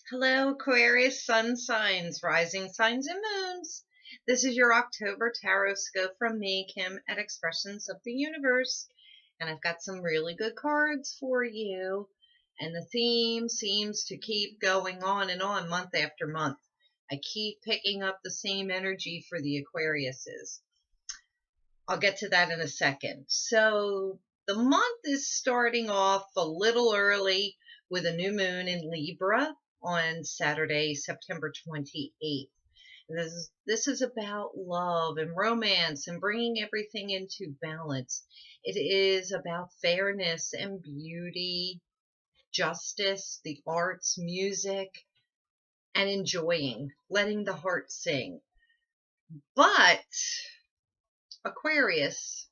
Hello, Aquarius, sun signs, rising signs, and moons. This is your October tarot scope from me, Kim, at Expressions of the Universe. And I've got some really good cards for you. And the theme seems to keep going on and on month after month. I keep picking up the same energy for the Aquariuses. I'll get to that in a second. So the month is starting off a little early with a new moon in Libra on Saturday, September 28th. This is about love and romance and bringing everything into balance. It is about fairness and beauty, justice, the arts, music, and enjoying, letting the heart sing. But Aquarius,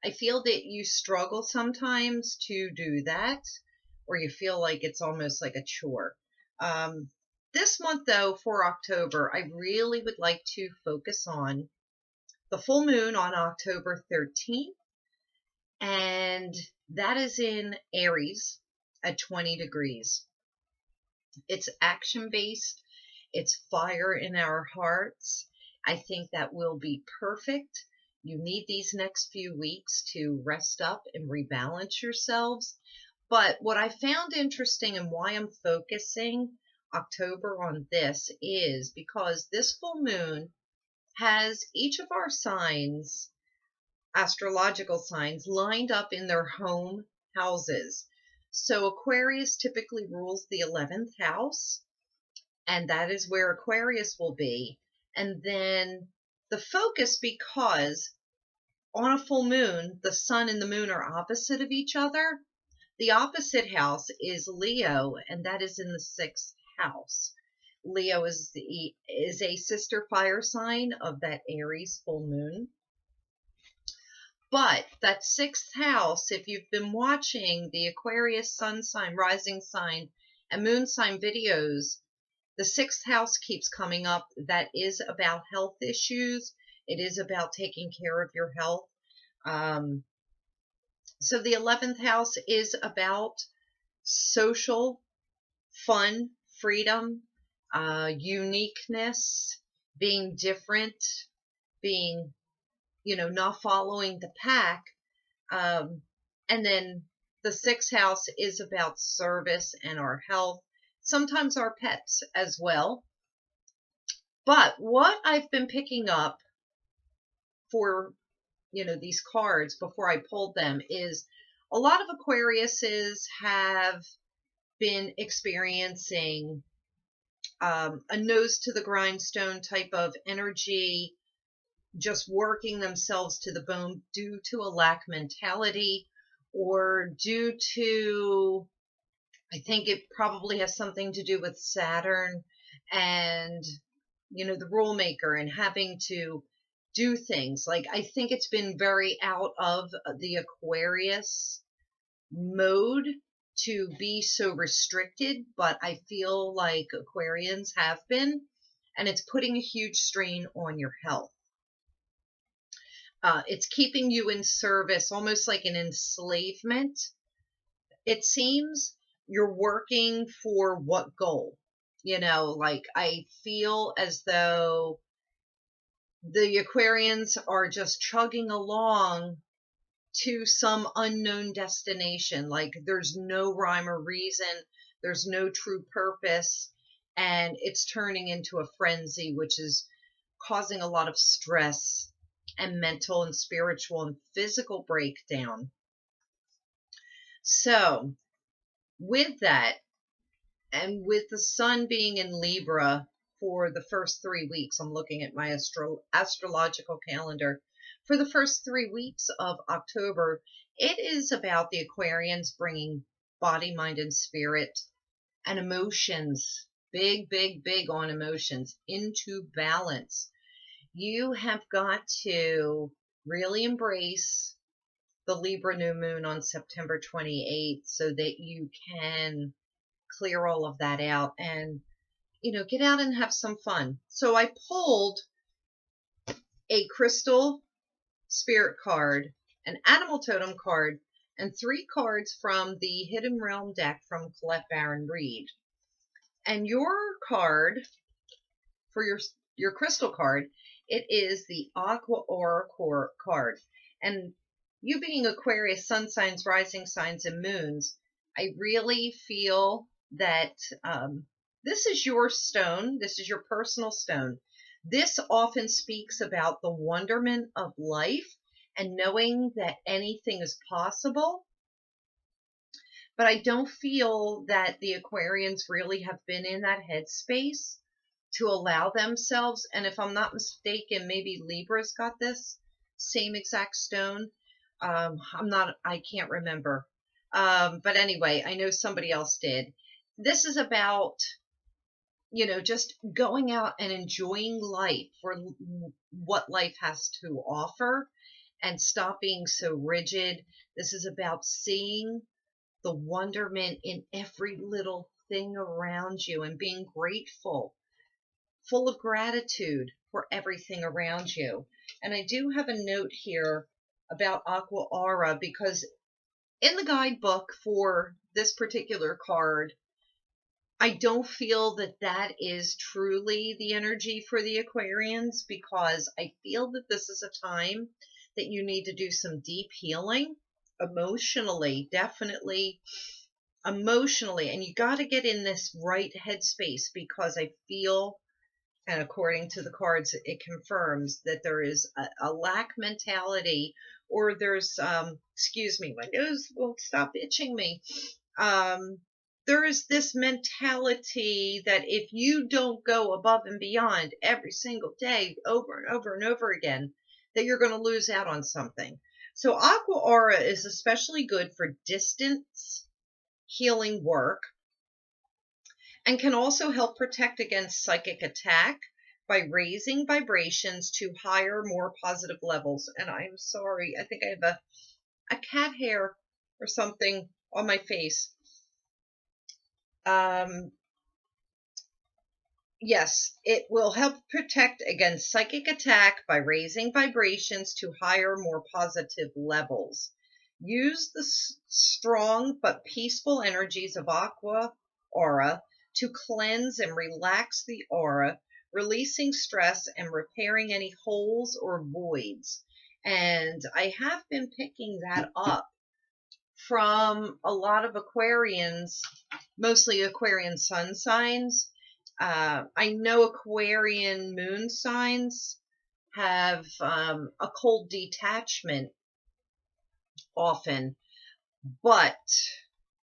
I feel that you struggle sometimes to do that, or you feel like it's almost like a chore. Um, this month, though, for October, I really would like to focus on the full moon on October 13th, and that is in Aries at 20 degrees. It's action based, it's fire in our hearts. I think that will be perfect. You need these next few weeks to rest up and rebalance yourselves. But what I found interesting and why I'm focusing October on this is because this full moon has each of our signs, astrological signs, lined up in their home houses. So Aquarius typically rules the 11th house, and that is where Aquarius will be. And then the focus, because on a full moon, the sun and the moon are opposite of each other. The opposite house is Leo, and that is in the 6th house. Leo is a sister fire sign of that Aries full moon. But that 6th house, if you've been watching the Aquarius sun sign, rising sign, and moon sign videos, the 6th house keeps coming up. That is about health issues. It is about taking care of your health. So the 11th house is about social, fun, freedom, uniqueness, being different, being, not following the pack. And then the 6th house is about service and our health, sometimes our pets as well. But what I've been picking up for, these cards before I pulled them is a lot of Aquariuses have been experiencing a nose to the grindstone type of energy, just working themselves to the bone due to a lack mentality, or due to, I think it probably has something to do with Saturn and, the rule maker and having to do things. Like, I think it's been very out of the Aquarius mode to be so restricted, but I feel like Aquarians have been, and it's putting a huge strain on your health. It's keeping you in service, almost like an enslavement. It seems you're working for what goal? Like, I feel as though the Aquarians are just chugging along to some unknown destination. Like, there's no rhyme or reason, there's no true purpose, and it's turning into a frenzy, which is causing a lot of stress and mental and spiritual and physical breakdown. So, with that, and with the sun being in Libra for the first 3 weeks, I'm looking at my astrological calendar. For the first 3 weeks of October, it is about the Aquarians bringing body, mind, and spirit and emotions, big, big, big on emotions, into balance. You have got to really embrace the Libra new moon on September 28th so that you can clear all of that out and, get out and have some fun. So I pulled a crystal spirit card, an animal totem card, and 3 cards from the Hidden Realm deck from Colette Baron Reed. And your card for your crystal card, it is the Aqua Aura card. And you being Aquarius, sun signs, rising signs, and moons, I really feel that this is your stone. This is your personal stone. This often speaks about the wonderment of life and knowing that anything is possible. But I don't feel that the Aquarians really have been in that headspace to allow themselves. And if I'm not mistaken, maybe Libra's got this same exact stone. I can't remember. But anyway, I know somebody else did. This is about, just going out and enjoying life for what life has to offer and stop being so rigid. This is about seeing the wonderment in every little thing around you and being grateful, full of gratitude for everything around you. And I do have a note here about Aqua Aura because in the guidebook for this particular card, I don't feel that that is truly the energy for the Aquarians, because I feel that this is a time that you need to do some deep healing emotionally, definitely emotionally. And you got to get in this right headspace, because I feel, and according to the cards, it confirms that there is a lack mentality, or there's, excuse me, my nose won't stop itching me. There is this mentality that if you don't go above and beyond every single day, over and over and over again, that you're going to lose out on something. So Aqua Aura is especially good for distance healing work, and can also help protect against psychic attack by raising vibrations to higher, more positive levels. And I'm sorry, I think I have a cat hair or something on my face. Yes, it will help protect against psychic attack by raising vibrations to higher, more positive levels. Use the strong but peaceful energies of Aqua Aura to cleanse and relax the aura, releasing stress and repairing any holes or voids. And I have been picking that up from a lot of Aquarians, mostly Aquarian sun signs. I know Aquarian moon signs have a cold detachment often, but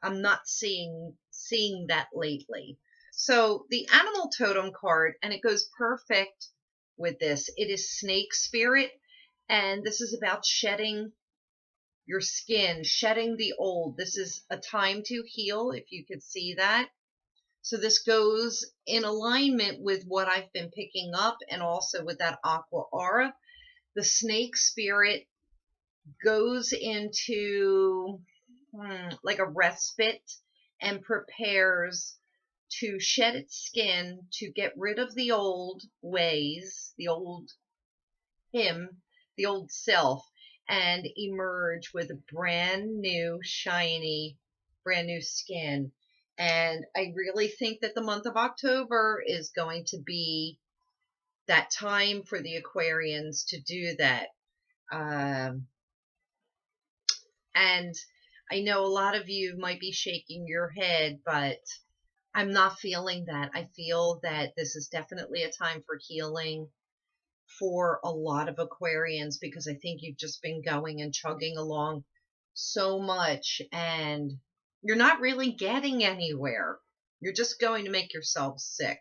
I'm not seeing that lately. So the animal totem card, and it goes perfect with this. It is snake spirit, and this is about shedding your skin, shedding the old. This is a time to heal, if you could see that. So this goes in alignment with what I've been picking up, and also with that Aqua Aura. The snake spirit goes into like a respite and prepares to shed its skin to get rid of the old ways, the old him, the old self, and emerge with a brand new, shiny, brand new skin. And I really think that the month of October is going to be that time for the Aquarians to do that. And I know a lot of you might be shaking your head, but I'm not feeling that. I feel that this is definitely a time for healing for a lot of Aquarians, because I think you've just been going and chugging along so much and you're not really getting anywhere. You're just going to make yourself sick.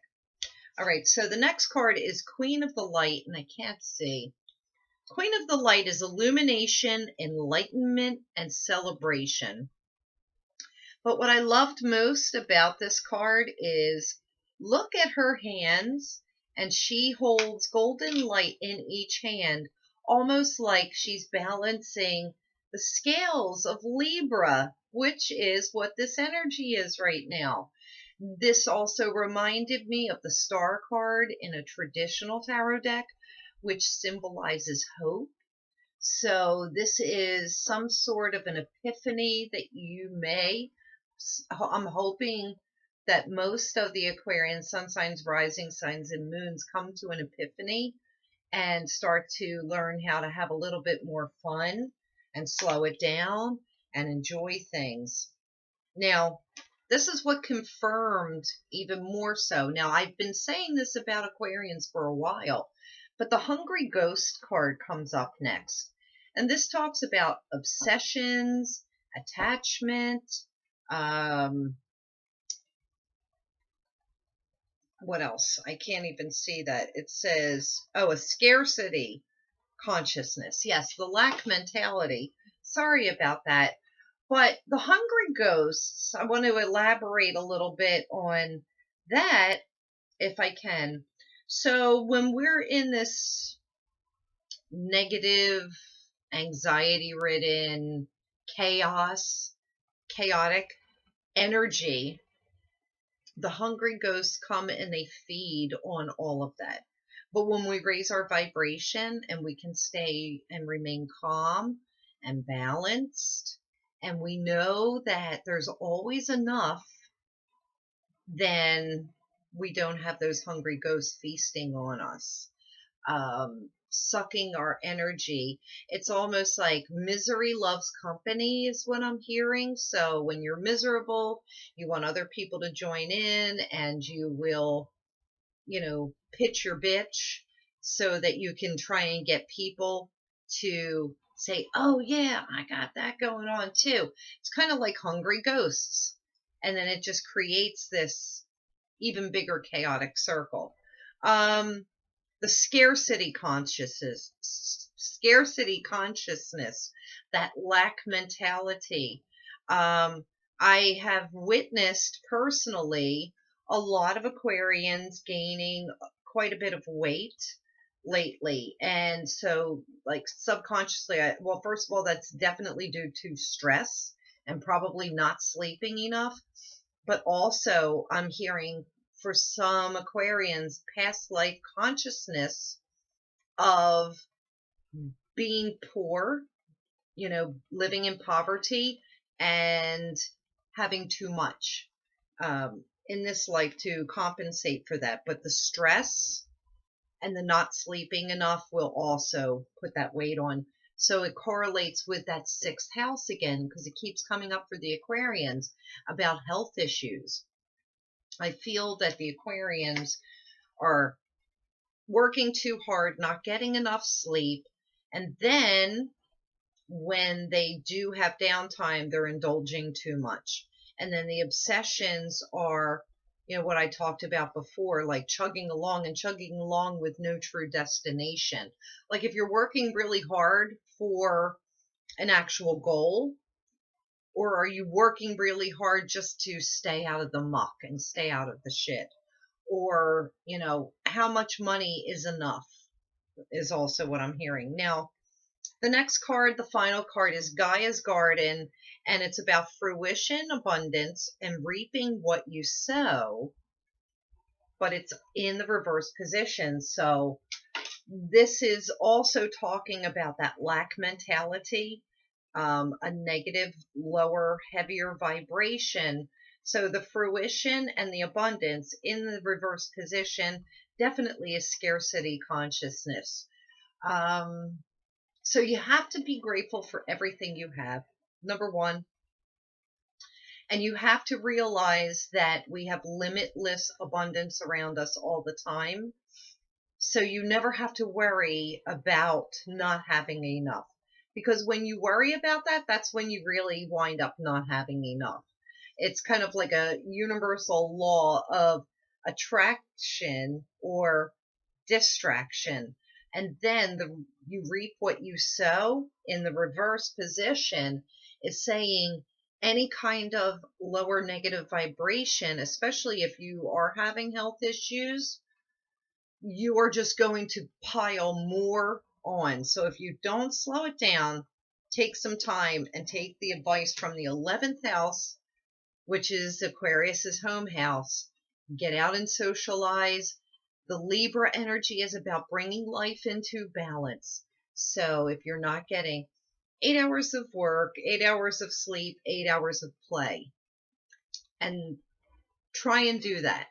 All right, so the next card is Queen of the Light, and I can't see. Queen of the Light is illumination, enlightenment, and celebration. But what I loved most about this card is, look at her hands, and she holds golden light in each hand, almost like she's balancing the scales of Libra, which is what this energy is right now. This also reminded me of the Star card in a traditional tarot deck, which symbolizes hope. So this is some sort of an epiphany that you may, I'm hoping, that most of the Aquarian sun signs, rising signs, and moons come to an epiphany and start to learn how to have a little bit more fun and slow it down and enjoy things. Now, this is what confirmed even more so. Now, I've been saying this about Aquarians for a while, but the Hungry Ghost card comes up next. And this talks about obsessions, attachment, what else? I can't even see that. It says, oh, a scarcity consciousness. Yes, the lack mentality. Sorry about that. But the hungry ghosts, I want to elaborate a little bit on that if I can. So when we're in this negative, anxiety ridden, chaotic energy, the hungry ghosts come and they feed on all of that. But when we raise our vibration and we can stay and remain calm and balanced, and we know that there's always enough, then we don't have those hungry ghosts feasting on us, sucking our energy. It's almost like misery loves company is what I'm hearing. So when you're miserable, you want other people to join in, and you will, pitch your bitch so that you can try and get people to say, oh yeah, I got that going on too. It's kind of like hungry ghosts. And then it just creates this even bigger chaotic circle. The scarcity consciousness, that lack mentality. I have witnessed personally a lot of Aquarians gaining quite a bit of weight lately. And so, like, subconsciously, well, first of all, that's definitely due to stress and probably not sleeping enough. But also, I'm hearing for some Aquarians, past life consciousness of being poor, living in poverty and having too much in this life to compensate for that. But the stress and the not sleeping enough will also put that weight on. So it correlates with that sixth house again, because it keeps coming up for the Aquarians about health issues. I feel that the Aquarians are working too hard, not getting enough sleep, and then when they do have downtime, they're indulging too much. And then the obsessions are, what I talked about before, like chugging along with no true destination. Like if you're working really hard for an actual goal, or are you working really hard just to stay out of the muck and stay out of the shit? Or, how much money is enough is also what I'm hearing. Now, the next card, the final card, is Gaia's Garden, and it's about fruition, abundance, and reaping what you sow, but it's in the reverse position. So this is also talking about that lack mentality, a negative, lower, heavier vibration. So the fruition and the abundance in the reverse position definitely is scarcity consciousness. So you have to be grateful for everything you have, number one. And you have to realize that we have limitless abundance around us all the time. So you never have to worry about not having enough. Because when you worry about that, that's when you really wind up not having enough. It's kind of like a universal law of attraction or distraction. And then you reap what you sow in the reverse position is saying any kind of lower negative vibration, especially if you are having health issues, you are just going to pile more on. So if you don't slow it down, take some time and take the advice from the 11th house, which is Aquarius's home house. Get out and socialize. The Libra energy is about bringing life into balance. So if you're not getting 8 hours of work, 8 hours of sleep, 8 hours of play, and try and do that.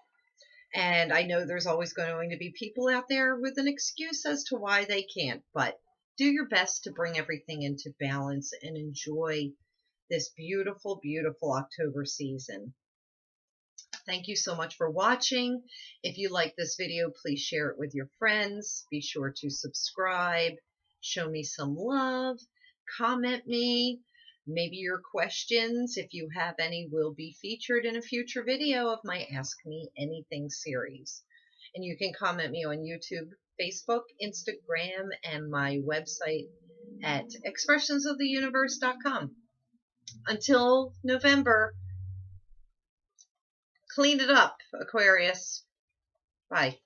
And I know there's always going to be people out there with an excuse as to why they can't, but do your best to bring everything into balance and enjoy this beautiful, beautiful October season. Thank you so much for watching. If you like this video, please share it with your friends. Be sure to subscribe, show me some love, comment me. Maybe your questions, if you have any, will be featured in a future video of my Ask Me Anything series. And you can comment me on YouTube, Facebook, Instagram, and my website at expressionsoftheuniverse.com. Until November, clean it up, Aquarius. Bye.